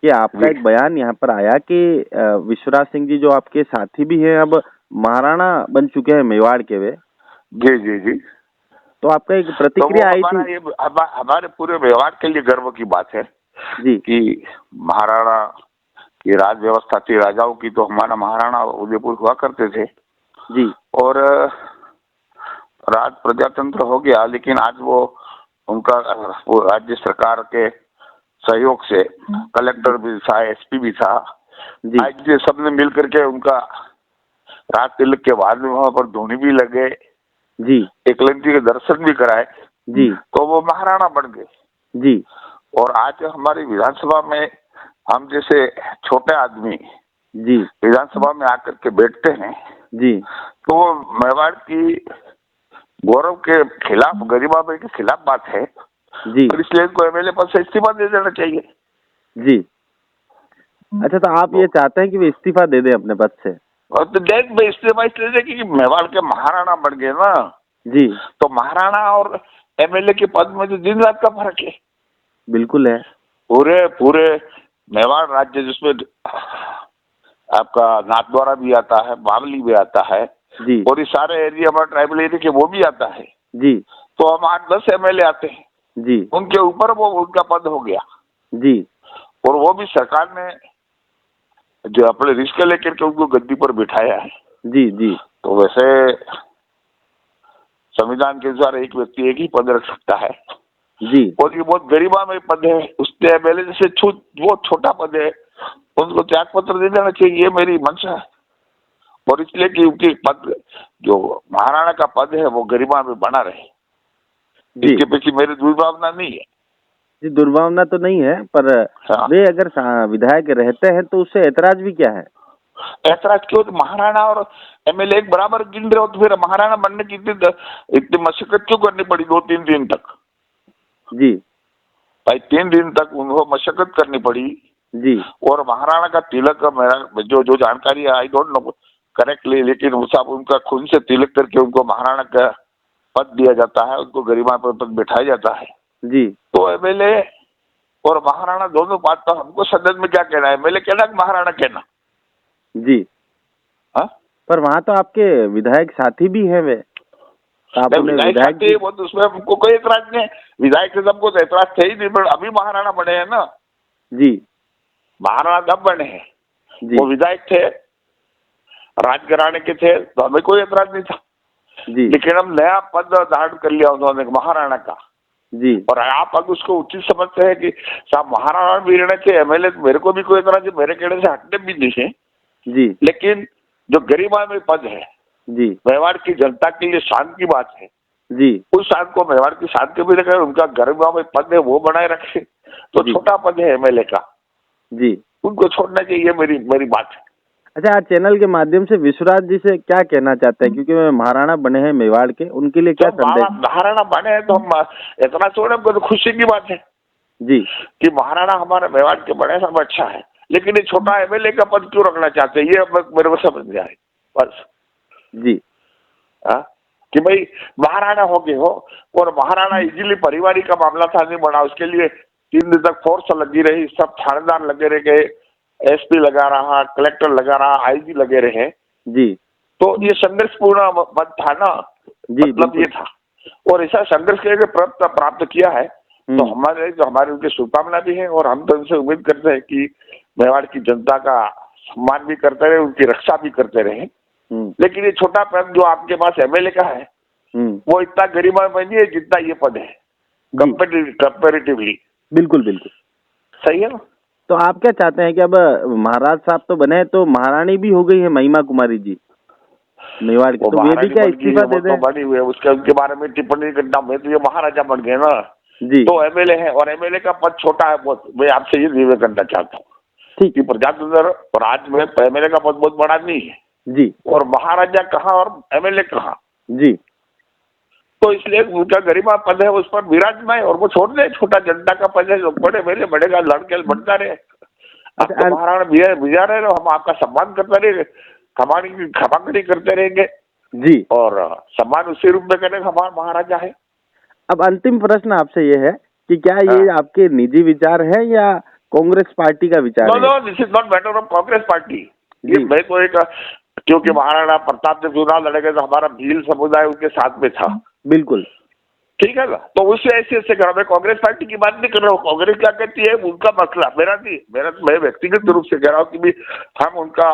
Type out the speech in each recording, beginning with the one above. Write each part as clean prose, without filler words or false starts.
कि आपका एक बयान यहाँ पर आया कि विश्वराज सिंह जी जो आपके साथी भी हैं अब महाराणा बन चुके हैं मेवाड़ के वे। जी जी जी। तो आपका एक तो प्रतिक्रिया आई थी। ये हमारे पूरे व्यवहार के लिए गर्व की बात है जी कि महाराणा की राज व्यवस्था थी राजाओं की, तो हमारा महाराणा उदयपुर हुआ करते थे। जी और राज प्रजातंत्र हो गया, लेकिन आज वो उनका वो राज्य सरकार के सहयोग से कलेक्टर भी था, एसपी भी था। जी आज ये सबने मिल करके उनका राज तिलक के बाद में वहां पर धोनी भी लगे, जी एकलव्य के दर्शन भी कराए, जी तो वो महाराणा बन गए। जी और आज हमारी विधानसभा में हम जैसे छोटे आदमी जी विधानसभा में आकर के बैठते हैं, जी तो वो मेवाड़ की गौरव के खिलाफ, गरिमाबाई के खिलाफ बात है। जी और इसलिए इनको एमएलए पद से इस्तीफा दे देना चाहिए। जी। अच्छा, तो आप ये चाहते हैं कि वे इस्तीफा दे दें अपने पद से? और तो देख में इस्तीफा इसलिए दे कि मेवाड़ के महाराणा बन गए ना। जी तो महाराणा और एमएलए के पद में तो दिन रात का फर्क है। बिल्कुल है। पूरे पूरे मेवाड़ राज्य जिसमें आपका नाथद्वारा भी आता है, बावली भी आता है, जी और ये सारे एरिया हमारे ट्राइबल एरिया के वो भी आता है। जी तो हम 8-10 एमएलए आते हैं, जी उनके ऊपर वो उनका पद हो गया। जी और वो भी सरकार ने जो अपने रिस्क लेकर के उनको गद्दी पर बिठाया है। जी जी तो वैसे संविधान के अनुसार एक व्यक्ति एक ही पद रख सकता है, जी और ये बहुत गरिमा में पद है। उसके एमएलए जैसे वो छोटा पद है, उनको त्याग पत्र दे देना चाहिए, ये मेरी मंशा है। और इसलिए कि उनकी पद जो महाराणा का पद है वो गरिमा में बना रहे, जी इसके पीछे मेरी दुर्भावना नहीं है। जी। दुर्भावना तो नहीं है, पर हाँ। वे अगर विधायक रहते हैं तो उससे ऐतराज भी क्या है? ऐतराज क्यों? तो महाराणा और एमएलए एक बराबर गिन रहे हो, तो फिर महाराणा बनने की इतनी मशक्कत क्यों करनी पड़ी 2-3 दिन तक? जी भाई 3 दिन तक उनको मशक्कत करनी पड़ी। जी और महाराणा का तिलक का मेरा जो जानकारी है, आई डोंट नो करेक्टली, लेकिन वो साहब उनका खुद से तिलक करके उनको महाराणा का पद दिया जाता है, उनको गरिमा पर बिठाया जाता है। जी तो एमएलए और महाराणा दोनों बात, तो हमको सदन में क्या कहना है, एमएलए कहना कि महाराणा कहना? जी। हाँ, पर वहाँ तो आपके विधायक साथी भी हैं वे, तो आप उन्हें विधायक विधायक साथी वो तो उसमें हमको कोई एतराज नहीं। विधायक से सबको तो एतराज थे ही नहीं, पर अभी महाराणा बने हैं ना। जी महाराणा कब बने हैं? जी वो विधायक थे, राजघराने के थे, तो हमें कोई एतराज नहीं था। जी लेकिन हम नया पद धारण कर लिया उन्होंने महाराणा का, जी और आप अब उसको उचित समझते हैं कि साहब महाराणा भी रहने चाहिए एमएलए, मेरे को भी कोई एतराज नहीं, मेरे कहने से हटने भी नहीं है। जी लेकिन जो गरिमा में पद है, जी मेवाड़ की जनता के लिए शान की बात है, जी उस शान को मेवाड़ की शान के भी रखे, उनका गरिमा में पद है वो बनाए रखे। तो जी छोटा पद है एमएलए का, जी। उनको छोड़ना चाहिए, मेरी मेरी बात है। अच्छा, आज चैनल के माध्यम से विश्वराज जी से क्या कहना चाहते हैं, क्योंकि वे महाराणा बने हैं मेवाड़ के, उनके लिए क्या तो संदेश? महाराणा बने हैं तो हम इतना छोड़े, तो खुशी की बात है जी कि महाराणा हमारे मेवाड़ के बड़े, सब अच्छा है। लेकिन ये छोटा एमएलए का पद क्यों रखना चाहते हैं, ये मेरे को समझ नहीं आए बस। जी हाँ, कि भाई महाराणा हो गए हो, और महाराणा इजीली पारिवारिक का मामला था, नहीं बना, उसके लिए 3 दिन तक फोर्स लगी रही, सब थानेदार लगे रहे, एसपी लगा रहा, कलेक्टर लगा रहा, आईजी लगे रहे। जी तो ये संघर्षपूर्ण पद था ना, जी मतलब ये था, और ऐसा संघर्ष करके प्राप्त किया है। तो हमारे उनकी शुभकामना भी है, और हम तो उनसे उम्मीद करते हैं कि मेवाड़ की जनता का सम्मान भी करते रहे, उनकी रक्षा भी करते रहे। लेकिन ये छोटा पद जो आपके पास एमएलए का है, वो इतना गरिमा में नहीं है जितना ये पद है कंपेरेटिवली। बिल्कुल बिल्कुल सही है ना? तो आप क्या चाहते हैं कि अब महाराज साहब तो बने, तो महारानी भी हो गई है महिमा कुमारी जी मेवाड़ की, तो वे भी क्या इस्तीफा दे दें? बनी हुई है, उसके उनके बारे में टिप्पणी करना, मैं तो ये महाराजा बन गए ना जी। तो एमएलए है, और एमएलए का पद छोटा है बहुत। मैं आपसे ये निवेदन करना चाहता हूँ ठीक कि प्रजातंत्र और आज में एमएलए का पद बहुत बड़ा नहीं है जी, और महाराजा कहाँ और एमएलए कहाँ जी। तो इसलिए उनका गरिमा पद है, उस पर विराजमान है, और वो छोड़ दे, छोटा जनता का पद है, जो बड़े मेरे बढ़ेगा, लड़के बढ़ता रहे। आप तो महाराणा विजा रहे हो, हम आपका सम्मान करते रहेंगे, हमारी खमाखरी करते रहेंगे जी, और सम्मान उसी रूप में करेंगे, हमारा महाराजा है। अब अंतिम प्रश्न आपसे ये है कि क्या ये आपके निजी विचार है या कांग्रेस पार्टी का विचार नो है। No, this is not matter of Congress party. ये जी। मैं तो एक, क्योंकि महाराणा प्रताप जब चुनाव लड़े गए तो हमारा भील समुदाय उनके साथ में था, बिल्कुल। ठीक है ना, तो उससे ऐसे कर, मैं कांग्रेस पार्टी की बात नहीं कर रहा हूँ। कांग्रेस क्या कहती है उनका मसला, मेरा नहीं, मैं व्यक्तिगत रूप से कह रहा हूँ कि भी हम उनका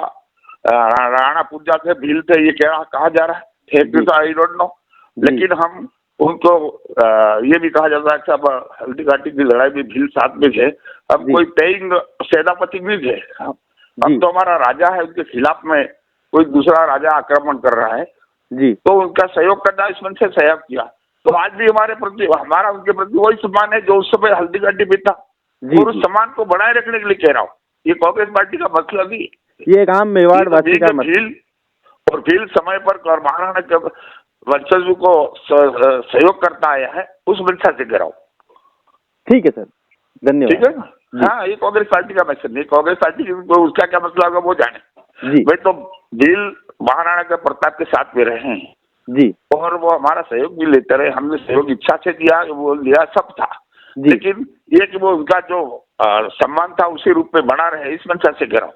राणा पूजा थे, भील थे, ये कहा जा रहा है, आई डोंट नो, लेकिन हम उनको ये भी कहा जाता है कि अब हल्दी घाटी की लड़ाई में भील साथ में थे, अब कोई तेइंग सेनापति भी थे, अब तो हमारा राजा है, उनके खिलाफ में कोई दूसरा राजा आक्रमण कर रहा है जी, तो उनका सहयोग करना, इस मन से सहयोग किया। तो आज भी हमारे प्रति, हमारा उनके प्रति वही सम्मान है जो उस समय हल्दी घाटी में था, और उस सम्मान को बनाए रखने के लिए कह रहा हूँ। ये कांग्रेस पार्टी का मसला नहीं, ये एक आम मेवाड़ वासी का मसला। और भील समय पर और महाराणा के वंशजों को सहयोग करता आया है, उस मंशा से कह रहा हूँ। ठीक है सर, धन्यवाद। ठीक है ना, हाँ, ये कांग्रेस पार्टी का मैसेज नहीं, कांग्रेस पार्टी की उसका क्या मसला होगा वो जाने जी। भाई। तो भील महाराणा के प्रताप के साथ में रहे हैं जी, और वो हमारा सहयोग भी लेते रहे, हमने सहयोग इच्छा से दिया, वो लिया, सब था, लेकिन ये कि वो उनका जो सम्मान था उसी रूप में बना रहे, इस मंशा से कह रहा हूँ।